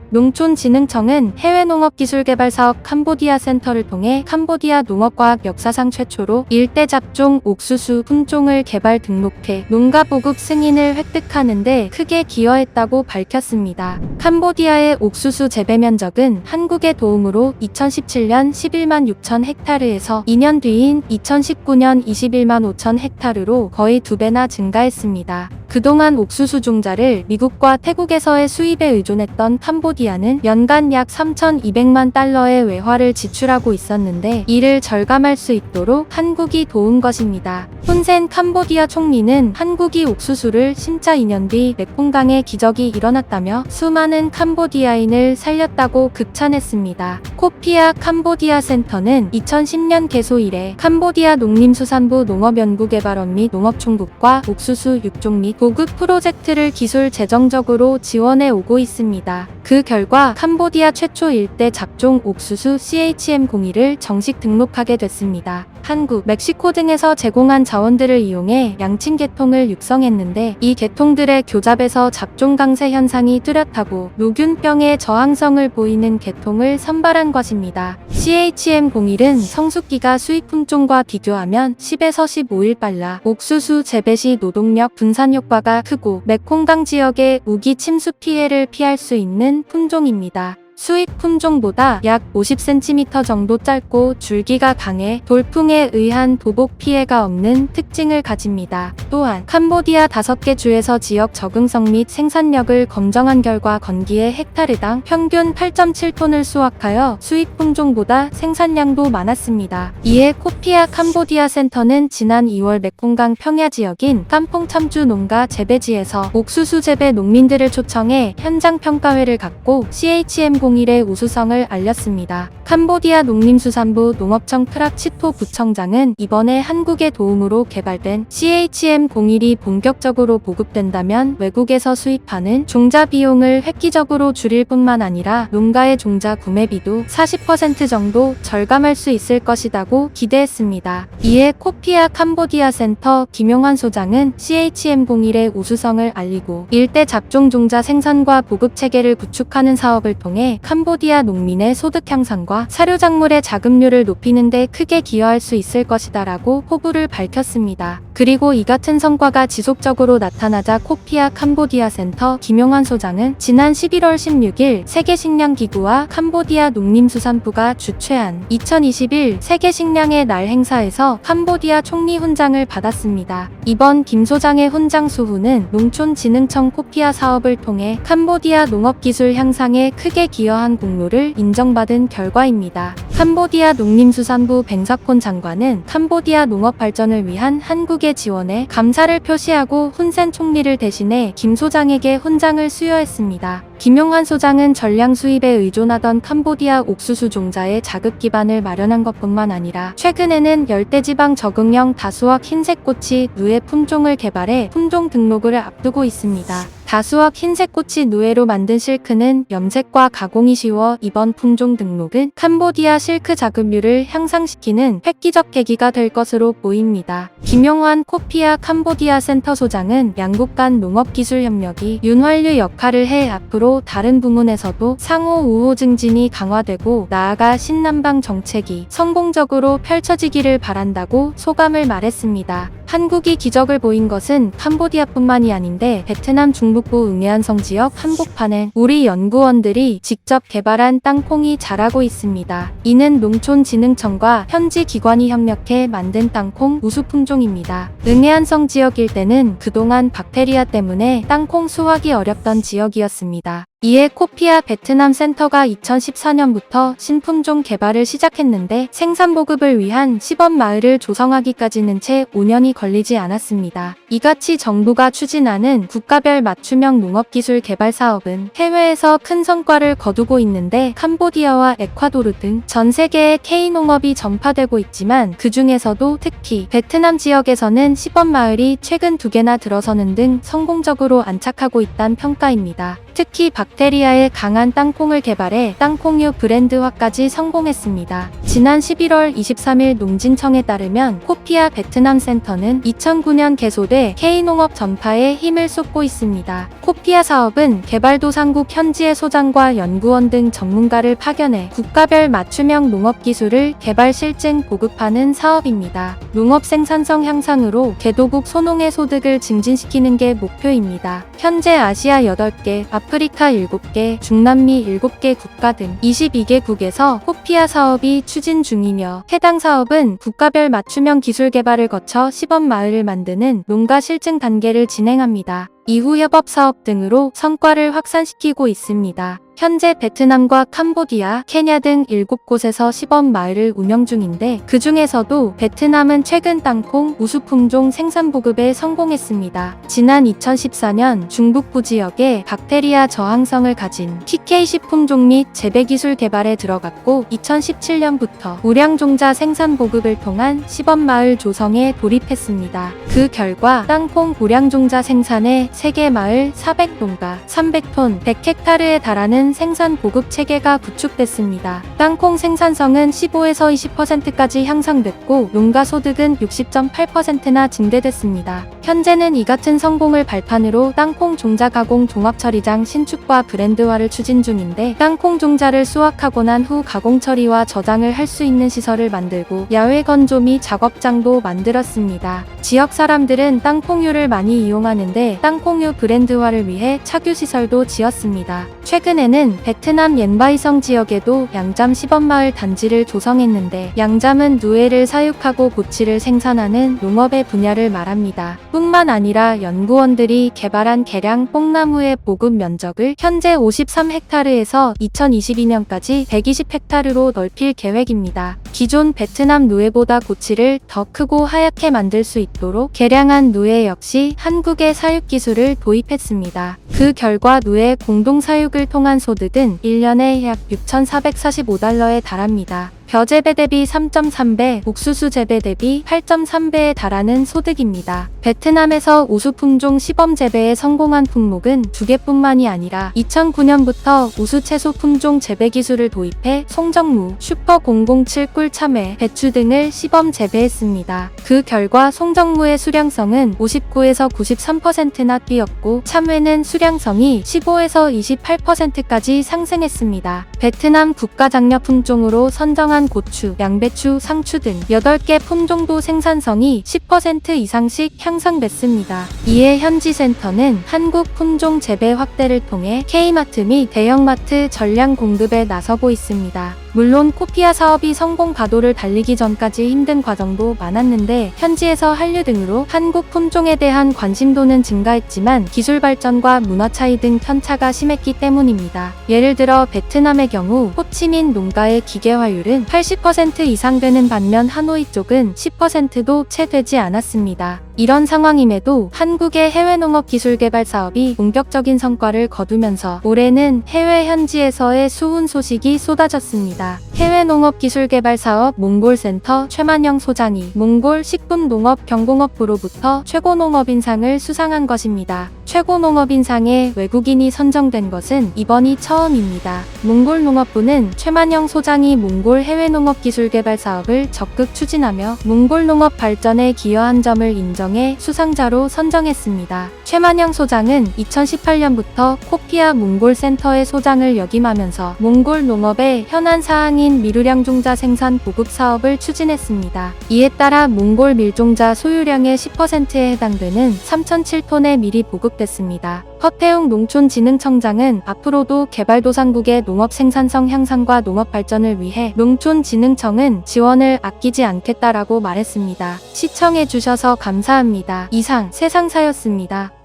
농촌진흥청은 해외농업기술개발사업 캄보디아 센터를 통해 캄보디아 농업과학 역사상 최초로 일대 잡종 옥수수 품종을 개발 등록해 농가 보급 승인을 획득하는 데 크게 기여했다고 밝혔습니다. 캄보디아의 옥수수 재배 면적은 한국의 도움으로 2017년 11만 6천 헥타르에서 2년 뒤인 2019년 21만 5천 헥타르로 거의 2배나 증가했습니다. 그동안 옥수수 종자를 미국과 태국에서의 수입에 의존했던 캄보디아는 연간 약 3,200만 달러의 외화를 지출하고 있었는데 이를 절감할 수 있도록 한국이 도운 것입니다. 훈센 캄보디아 총리는 한국이 옥수수를 심자 2년 뒤 메콩강의 기적이 일어났다며 수많은 캄보디아인을 살렸다고 극찬했습니다. 코피아 캄보디아 센터는 2010년 개소 이래 캄보디아 농림수산부 농업연구개발원 및 농업총국과 옥수수 육종 및 보급 프로젝트를 기술 재정적으로 지원해 오고 있습니다. 그 결과 캄보디아 최초 일대 잡종 옥수수 CHM01을 정식 등록하게 됐습니다. 한국, 멕시코 등에서 제공한 자원들을 이용해 양친 계통을 육성했는데 이 계통들의 교잡에서 잡종 강세 현상이 뚜렷하고 노균병의 저항성을 보이는 계통을 선발한 것입니다. CHM01은 성숙기가 수입 품종과 비교하면 10에서 15일 빨라 옥수수 재배 시 노동력 분산 효과가 크고 메콩강 지역의 우기 침수 피해를 피할 수 있는 품종입니다. 수입 품종보다 약 50cm 정도 짧고 줄기가 강해 돌풍에 의한 도복 피해가 없는 특징을 가집니다. 또한 캄보디아 5개 주에서 지역 적응성 및 생산력을 검정한 결과 건기에 헥타르당 평균 8.7톤을 수확하여 수입 품종보다 생산량도 많았습니다. 이에 코피아 캄보디아 센터는 지난 2월 메콩강 평야 지역인 깜퐁 참주 농가 재배지에서 옥수수 재배 농민들을 초청해 현장 평가회를 갖고 CHM01의 우수성을 알렸습니다. 캄보디아 농림수산부 농업청 프락치토 부청장은 이번에 한국의 도움으로 개발된 CHM01이 본격적으로 보급된다면 외국에서 수입하는 종자 비용을 획기적으로 줄일 뿐만 아니라 농가의 종자 구매비도 40% 정도 절감할 수 있을 것이라고 기대했습니다. 이에 코피아 캄보디아 센터 김용환 소장은 CHM01의 우수성을 알리고 일대 잡종 종자 생산과 보급 체계를 구축하는 사업을 통해 캄보디아 농민의 소득 향상과 사료 작물의 자급률을 높이는 데 크게 기여할 수 있을 것이다라고 포부를 밝혔습니다. 그리고 이 같은 성과가 지속적으로 나타나자 코피아 캄보디아 센터 김용환 소장은 지난 11월 16일 세계식량기구와 캄보디아 농림수산부가 주최한 2021 세계식량의 날 행사에서 캄보디아 총리 훈장을 받았습니다. 이번 김 소장의 훈장 수후는 농촌진흥청 코피아 사업을 통해 캄보디아 농업기술 향상에 크게 기여한 공로를 인정받은 결과입니다. 캄보디아 농림수산부 뱅사콘 장관은 캄보디아 농업 발전을 위한 한국의 지원에 감사를 표시하고 훈센 총리를 대신해 김 소장에게 훈장을 수여했습니다. 김용환 소장은 전량 수입에 의존하던 캄보디아 옥수수 종자의 자급 기반을 마련한 것뿐만 아니라 최근에는 열대지방 적응형 다수학 흰색꼬치 누에 품종을 개발해 품종 등록을 앞두고 있습니다. 다수학 흰색꼬치 누에로 만든 실크는 염색과 가공이 쉬워 이번 품종 등록은 캄보디아 실크 자급률을 향상시키는 획기적 계기가 될 것으로 보입니다. 김용환 코피아 캄보디아 센터 소장은 양국 간 농업기술 협력이 윤활유 역할을 해 앞으로 다른 부문에서도 상호 우호 증진이 강화되고 나아가 신남방 정책이 성공적으로 펼쳐지기를 바란다고 소감을 말했습니다. 한국이 기적을 보인 것은 캄보디아뿐만이 아닌데 베트남 중북부 응해안성 지역 한복판에 우리 연구원들이 직접 개발한 땅콩이 자라고 있습니다. 이는 농촌진흥청과 현지 기관이 협력해 만든 땅콩 우수품종입니다. 응해안성 지역 일대는 그동안 박테리아 때문에 땅콩 수확이 어렵던 지역이었습니다. 이에 코피아 베트남 센터가 2014년부터 신품종 개발을 시작했는데 생산 보급을 위한 시범 마을을 조성하기까지는 채 5년이 걸리지 않았습니다. 이같이 정부가 추진하는 국가별 맞춤형 농업기술 개발 사업은 해외에서 큰 성과를 거두고 있는데 캄보디아와 에콰도르 등 전 세계에 K농업이 전파되고 있지만 그 중에서도 특히 베트남 지역에서는 시범 마을이 최근 2개나 들어서는 등 성공적으로 안착하고 있다는 평가입니다. 특히 박테리아에 강한 땅콩을 개발해 땅콩유 브랜드화까지 성공했습니다. 지난 11월 23일 농진청에 따르면 코피아 베트남 센터는 2009년 개소돼 K농업 전파에 힘을 쏟고 있습니다. 코피아 사업은 개발도상국 현지의 소장과 연구원 등 전문가를 파견해 국가별 맞춤형 농업 기술을 개발 실증 보급하는 사업입니다. 농업 생산성 향상으로 개도국 소농의 소득을 증진시키는 게 목표입니다. 현재 아시아 8개, 아프리카 7개, 중남미 7개 국가 등 22개국에서 코피아 사업이 추진 중이며 해당 사업은 국가별 맞춤형 기술 개발을 거쳐 시범 마을을 만드는 농가 실증 단계를 진행합니다. 이후 협업 사업 등으로 성과를 확산시키고 있습니다. 현재 베트남과 캄보디아, 케냐 등 7곳에서 시범 마을을 운영 중인데 그 중에서도 베트남은 최근 땅콩 우수 품종 생산 보급에 성공했습니다. 지난 2014년 중북부 지역에 박테리아 저항성을 가진 TK10 품종 및 재배 기술 개발에 들어갔고 2017년부터 우량종자 생산 보급을 통한 시범 마을 조성에 돌입했습니다. 그 결과 땅콩 우량종자 생산에 세계 마을 400농가 300톤 100헥타르에 달하는 생산 보급 체계가 구축됐습니다. 땅콩 생산성은 15에서 20%까지 향상됐고 농가 소득은 60.8%나 증대됐습니다. 현재는 이 같은 성공을 발판으로 땅콩 종자 가공 종합 처리장 신축과 브랜드화를 추진 중인데 땅콩 종자를 수확하고 난 후 가공 처리와 저장을 할 수 있는 시설을 만들고 야외 건조 및 작업장도 만들었습니다. 지역 사람들은 땅콩유를 많이 이용하는데 땅콩유 브랜드화를 위해 착유 시설도 지었습니다. 최근에는 베트남 옌바이성 지역에도 양잠 시범마을 단지를 조성했는데 양잠은 누에를 사육하고 보치를 생산하는 농업의 분야를 말합니다. 뿐만 아니라 연구원들이 개발한 개량 뽕나무의 보급 면적을 현재 53헥타르에서 2022년까지 120헥타르로 넓힐 계획입니다. 기존 베트남 누에보다 고치를 더 크고 하얗게 만들 수 있도록 개량한 누에 역시 한국의 사육 기술을 도입했습니다. 그 결과 누에 공동 사육을 통한 소득은 1년에 약 6,445달러에 달합니다. 벼 재배 대비 3.3배, 옥수수 재배 대비 8.3배에 달하는 소득입니다. 베트남에서 우수 품종 시범 재배에 성공한 품목은 2개뿐만이 아니라 2009년부터 우수 채소 품종 재배 기술을 도입해 송정무, 슈퍼 007 꿀참외, 배추 등을 시범 재배했습니다. 그 결과 송정무의 수량성은 59에서 93%나 뛰었고 참외는 수량성이 15에서 28%까지 상승했습니다. 베트남 국가장려 품종으로 선정한 고추, 양배추, 상추 등 8개 품종도 생산성이 10% 이상씩 향상됐습니다. 이에 현지 센터는 한국 품종 재배 확대를 통해 K마트 및 대형마트 전량 공급에 나서고 있습니다. 물론 코피아 사업이 성공 가도를 달리기 전까지 힘든 과정도 많았는데 현지에서 한류 등으로 한국 품종에 대한 관심도는 증가했지만 기술 발전과 문화 차이 등 편차가 심했기 때문입니다. 예를 들어 베트남의 경우 호치민 농가의 기계화율은 80% 이상 되는 반면 하노이 쪽은 10%도 채 되지 않았습니다. 이런 상황임에도 한국의 해외 농업 기술 개발 사업이 본격적인 성과를 거두면서 올해는 해외 현지에서의 수훈 소식이 쏟아졌습니다. 해외 농업 기술 개발 사업 몽골센터 최만영 소장이 몽골 식품농업경공업부로부터 최고농업인상을 수상한 것입니다. 최고농업인상에 외국인이 선정된 것은 이번이 처음입니다. 몽골농업부는 최만영 소장이 몽골 해외농업 기술 개발 사업을 적극 추진하며 몽골 농업 발전에 기여한 점을 인정해 수상자로 선정했습니다. 최만영 소장은 2018년부터 코피아 몽골 센터의 소장을 역임하면서 몽골 농업의 현안 사항인 미루량종자 생산 보급 사업을 추진했습니다. 이에 따라 몽골 밀종자 소유량의 10%에 해당되는 3,007톤의 밀이 보급됐습니다. 허태웅 농촌진흥청장은 앞으로도 개발도상국의 농업 생산성 향상과 농업 발전을 위해 농촌진흥청은 지원을 아끼지 않겠다라고 말했습니다. 시청해주셔서 감사합니다. 이상 세상사였습니다.